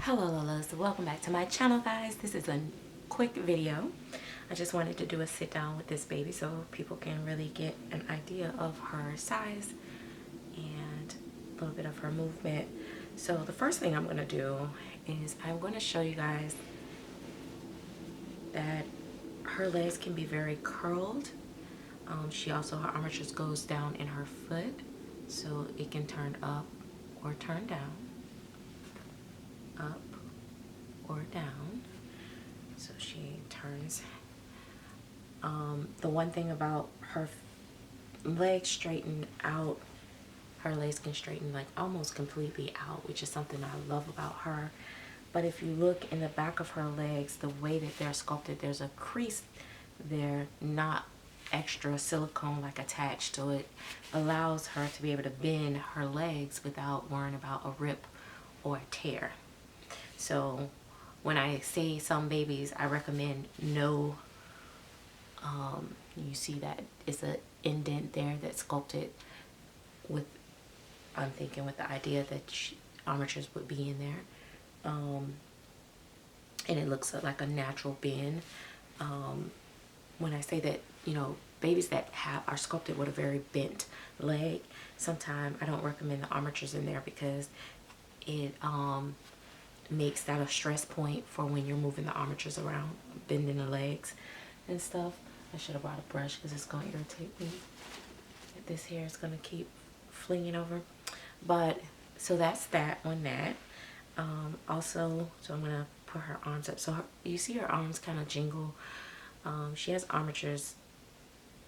Hello Lolas, welcome back to my channel guys. This is a quick video. I just wanted to do a sit down with this baby so people can really get an idea of her size and a little bit of her movement. So the first thing I'm going to do is I'm going to show you guys that her legs can be very curled. Her armatures goes down in her foot, so it can turn up or turn down, up or down. So she turns. The one thing about her legs straighten out, her legs can straighten like almost completely out, which is something I love about her. But if you look in the back of her legs, the way that they're sculpted, there's a crease there, not extra silicone like attached, so it allows her to be able to bend her legs without worrying about a rip or a tear. So when I say some babies, I recommend no, you see that it's an indent there that's sculpted with, I'm thinking with the idea that armatures would be in there. And it looks like a natural bend. When I say that, you know, babies that are sculpted with a very bent leg, sometimes I don't recommend the armatures in there because it makes that a stress point for when you're moving the armatures around, bending the legs and stuff. I should have brought a brush because it's going to irritate me. This hair is going to keep flinging over. But so that's that on that. Also, so I'm going to put her arms up. So you see her arms kind of jingle. She has armatures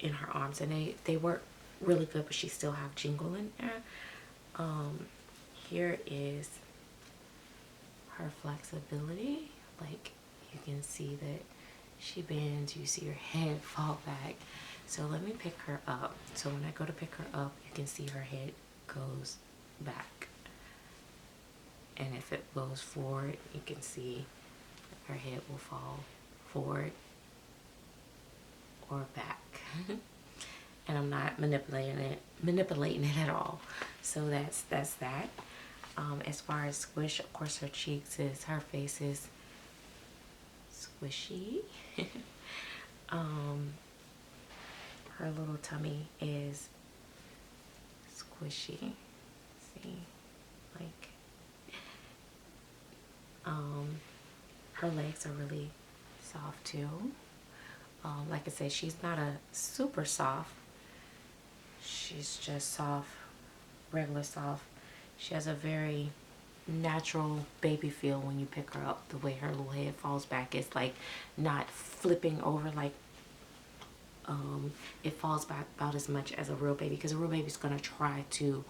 in her arms and they work really good, but she still have jingle in there. Here is her flexibility. Like you can see that she bends, you see her head fall back. So let me pick her up. So when I go to pick her up, you can see her head goes back. And if it goes forward, you can see her head will fall forward or back. And I'm not manipulating it at all. So that's that. As far as squish, of course her face is squishy. Her little tummy is squishy. See, like her legs are really soft too. Like I said, she's not a super soft. She's just soft, regular soft. She has a very natural baby feel when you pick her up. The way her little head falls back, it's like not flipping over like it falls back about as much as a real baby, because a real baby's gonna try to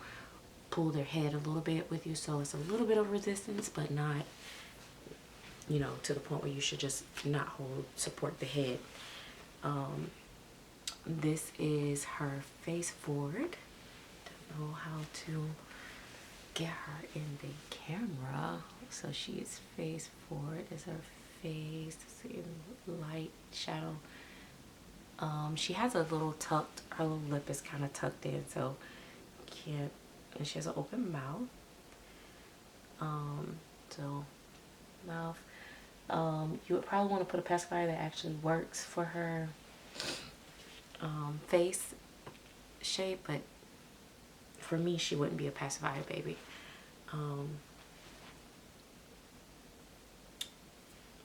pull their head a little bit with you, so it's a little bit of resistance, but not, you know, to the point where you should just not support the head. This is her face forward. Don't know how to get her in the camera. So she is face forward. Is her face, see, light shadow. She has a little tucked, her little lip is kind of tucked in, so can't, and she has an open mouth. So mouth. You would probably want to put a pacifier that actually works for her face shape, but for me she wouldn't be a pacifier baby.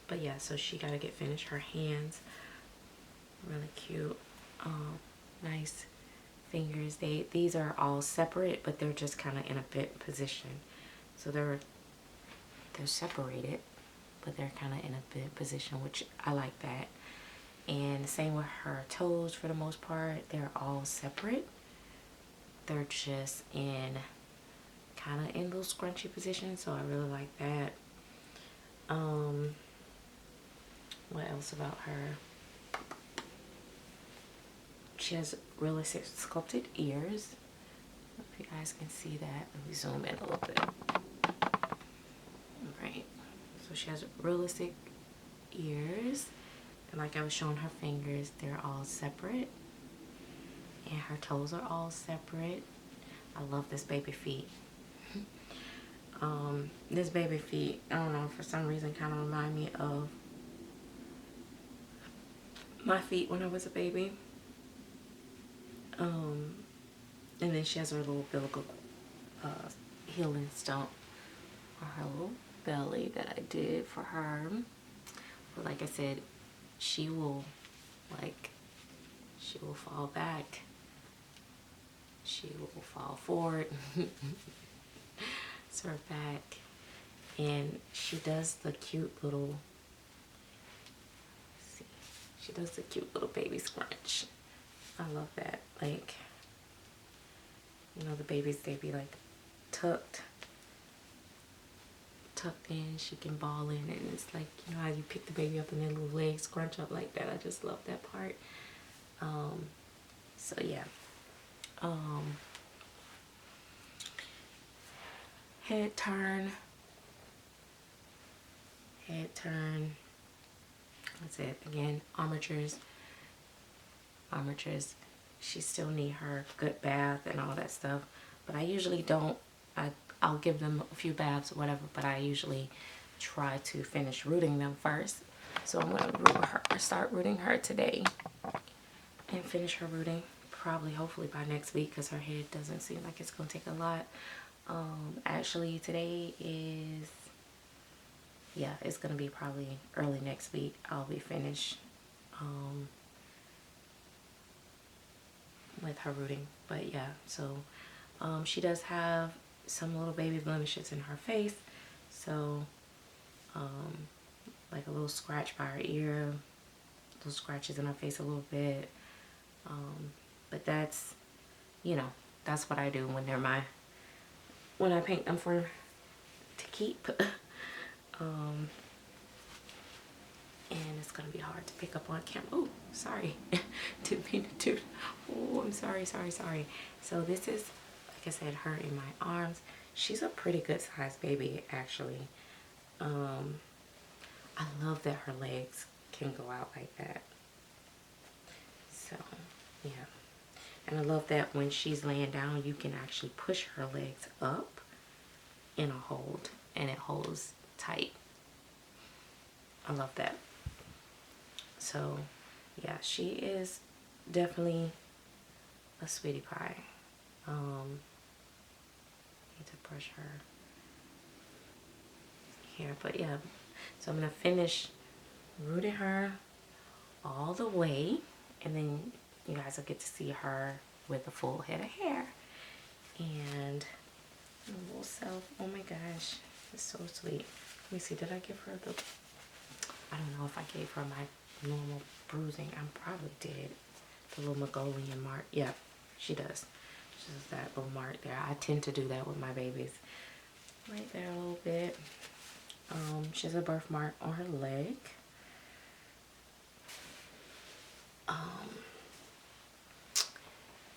But yeah, so she got to get finished. Her hands, really cute. Nice fingers. These are all separate, but they're just kind of in a bent position, so they're separated, but they're kind of in a bent position, which I like that. And the same with her toes. For the most part, they're all separate. They're just in kind of in those scrunchy positions, so I really like that. What else about her? She has realistic sculpted ears. I hope you guys can see that. Let me zoom in a little bit. Right. So she has realistic ears. And like I was showing her fingers, they're all separate. And her toes are all separate. I love this baby feet. This baby feet, I don't know, for some reason kind of remind me of my feet when I was a baby. And then she has her little umbilical healing stump or her little belly that I did for her. But like I said, she will fall back. She will fall forward. It's her back. And she does the cute little, see, she does the cute little baby scrunch. I love that. Like, you know, the babies, they be like tucked in. She can ball in, and it's like, you know how you pick the baby up and their little legs scrunch up like that. I just love that part. So yeah. Head turn. That's it. Again, armatures. She still need her good bath and all that stuff, but I usually don't. I'll give them a few baths or whatever, but I usually try to finish rooting them first. So I'm gonna start rooting her today and finish her rooting probably, hopefully by next week, because her head doesn't seem like it's gonna take a lot. Actually today is, yeah, it's gonna be probably early next week I'll be finished with her rooting. But yeah, so she does have some little baby blemishes in her face, so like a little scratch by her ear, little scratches in her face a little bit, but that's, you know, that's what I do when they're when I paint them to keep. And it's gonna be hard to pick up on camera. Oh, sorry. Oh, I'm sorry. So this is, like I said, her in my arms. She's a pretty good sized baby, actually. I love that her legs can go out like that. So yeah, and I love that when she's laying down, you can actually push her legs up in a hold, and it holds tight. I love that. So yeah, she is definitely a sweetie pie. Need to brush her hair, but yeah, so I'm gonna finish rooting her all the way, and then you guys will get to see her with a full head of hair. And a little self, oh my gosh, it's so sweet. Let me see, did I give her the, I don't know if I gave her my normal bruising. I probably did. The little Mongolian mark. Yeah, she does. She does that little mark there. I tend to do that with my babies. Right there a little bit. She has a birthmark on her leg.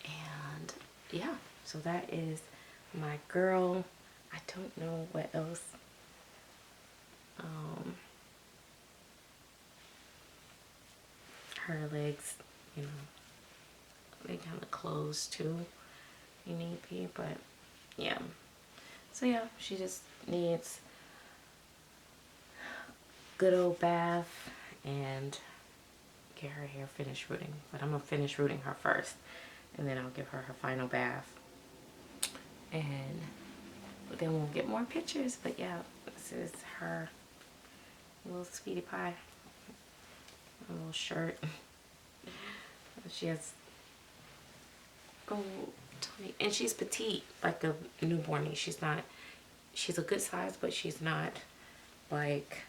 And yeah, so that is my girl. I don't know what else. Her legs, you know, they kind of close too. You need be, but yeah. So yeah, she just needs good old bath and get her hair finished rooting. But I'm gonna finish rooting her first, and then I'll give her her final bath, and then we'll get more pictures. But yeah, this is her little sweetie pie, a little shirt. She has, oh, Tony, and she's petite, like a newbornie. She's a good size, but she's not like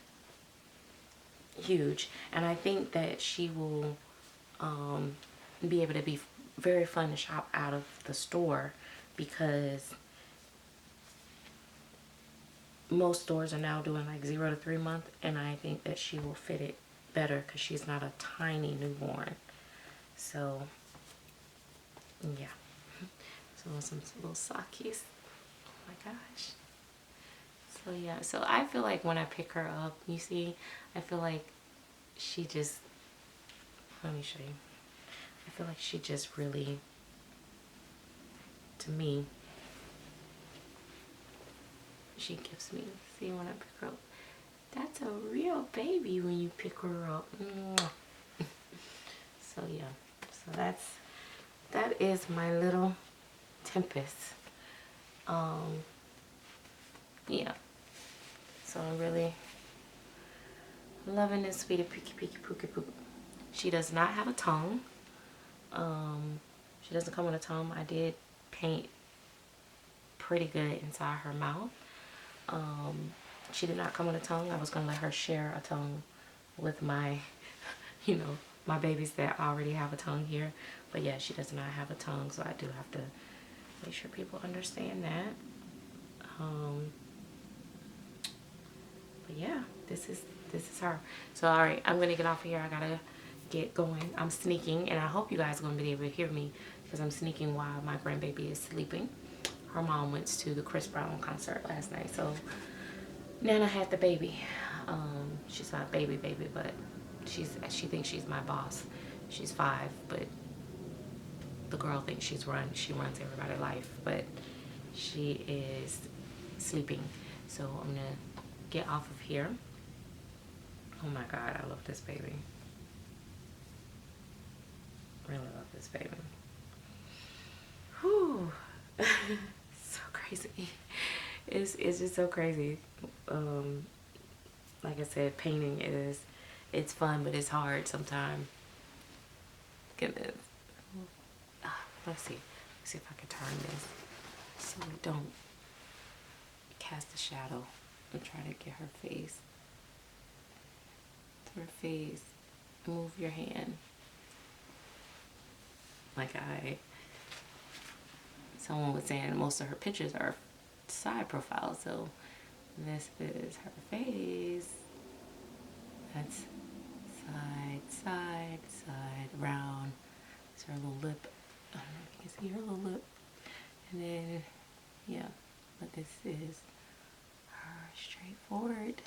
huge. And I think that she will be able to be very fun to shop out of the store, because most stores are now doing like 0 to 3 months, and I think that she will fit it better because she's not a tiny newborn. So yeah, so some little sockies. Oh my gosh. So yeah, so I feel like when I pick her up, you see, I feel like she just, let me show you. I feel like she just really, to me, she gives me. See, when I pick her up, that's a real baby when you pick her up. So yeah, so that is my little Tempest. Yeah, so I'm really loving this sweetie peeky pookie poop. She does not have a tongue. She doesn't come with a tongue. I did paint pretty good inside her mouth. She did not come with a tongue. I was gonna let her share a tongue with my, you know, my babies that already have a tongue here. But yeah, she does not have a tongue, so I do have to make sure people understand that. But yeah, this is her. So all right, I'm gonna get off of here. I gotta get going. I'm sneaking, and I hope you guys are gonna be able to hear me because I'm sneaking while my grandbaby is sleeping. Her mom went to the Chris Brown concert last night, so Nana had the baby. She's not baby, but she thinks she's my boss. She's 5, but the girl thinks she runs everybody's life, but she is sleeping. So I'm gonna get off of here. Oh my God, I love this baby. Really love this baby. Whew. So crazy. It's just so crazy. Like I said, painting it's fun, but it's hard sometimes. Goodness. Let's see if I can turn this so we don't cast a shadow. I'm trying to get her face. Her face. Move your hand. Like someone was saying most of her pictures are side profile, so this is her face. That's side, round. It's her little lip. I don't know if you can see her little lip. And then, yeah, but this is her straightforward